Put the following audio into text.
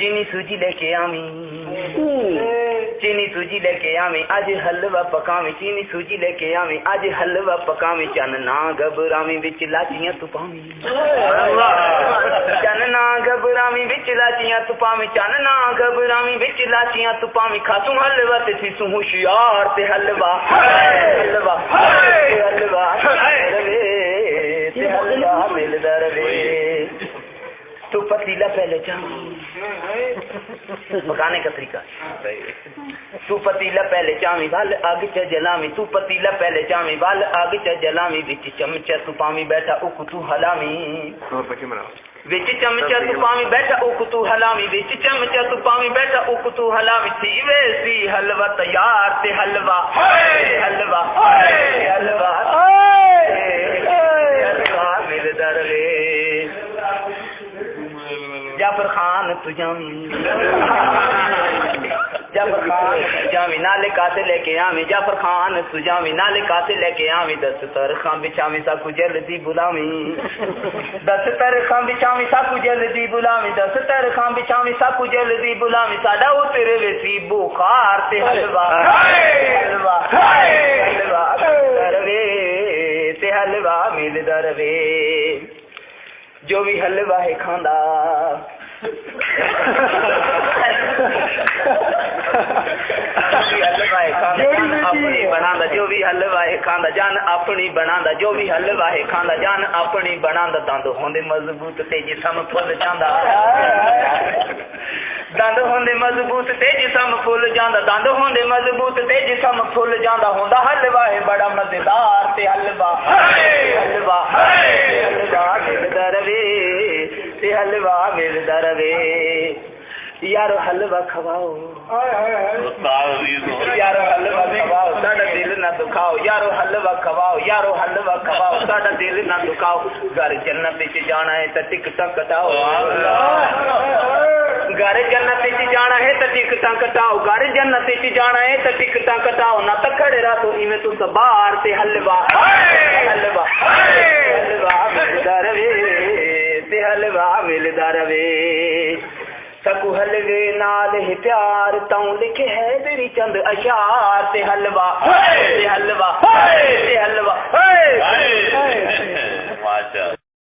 चीनी सूजी लेके आवी, चीनी सूजी लेके आवी, आज हलवा पकावी, चीनी सूजी लेके आवी, आज हलवा पकावी, चन ना घबरावी विच लाचियां तू पावी, चन ना घबरावी विच लाचियां तू पावी, चन ना घबरावी विच लाचियां तू पावी, खासू हलवा ते सीसू होशियार ते हलवा हलवा हलवा ते हलवा मिलदा रवे। तू पतीला पहले पकाने का तरीका, तू पतीला पहले चावी वाल आग च जलावी, तू पतीला पहले चावी वाल आग च जलावी, विच चमचा तू पावी बैठा उक तू हलावी, विच चमचा तू पावी बैठा उक तू हलावी, विच चमचा तू पावी बैठा उक तू हलावी, थी वैसी हलवा तैयार ते हलवा हलवा हलवा हलवा मिलदा रवे। जाफर खान तू जावी, जाफर खान तू जावी, नाले कासे लेके आवी, जाफर खान तू जावी, नाले कासे लेके आवी, दस तरखा बिछावी साकू जल्दी बुलावी, दस तरखा बिछावी साकू जल्दी बुलावी, दस तरखा बिछावी साकू जल्दी बुलावी, साडा उतरे वेसी बुखार ते हलवा हलवा हलवा रवे ते हलवा मिलदा रवे। जो भी हलवा है खांदा अपनी बनांदा, जो भी हलवा है खांदा जान अपनी बनांदा, जो भी हलवा है खांदा जान अपनी बनांदा, दंद होंदे मजबूत ते जिस्म फुल जांदा, दंद होंदे मजबूत ते जिस्म फुल जांदा, दंद होंदे मजबूत ते जिस्म फुल जांदा, होंदा हलवा है बड़ा मजेदार ते हलवा हलवा हलवा मिलदा रवे ते हलवा मिलदा रवे। यारो हलवा खवाओ, यारो हलवा खवाओ, साडा दिल ना दुखाओ, यारो हलवा खवाओ, यारो हलवा खवाओ, साडा दिल ना दुखाओ, घर जन्नत विच जाना है तो टिकटां कटाओ, घर जन्नत विच जाना है तो टिकटां कटाओ, घर जन्नत विच जाना है तो टिकटां कटाओ, ना तो खड़े रहो इवें तू सबार ते हलवा हलवा हलवा मिलदा रवे ते हलवा मिलदा रवे। सकू हलवे नाल है प्यार ताऊं लिखे है तेरी चंद अशार ते हलवा ते हलवा ते हलवा।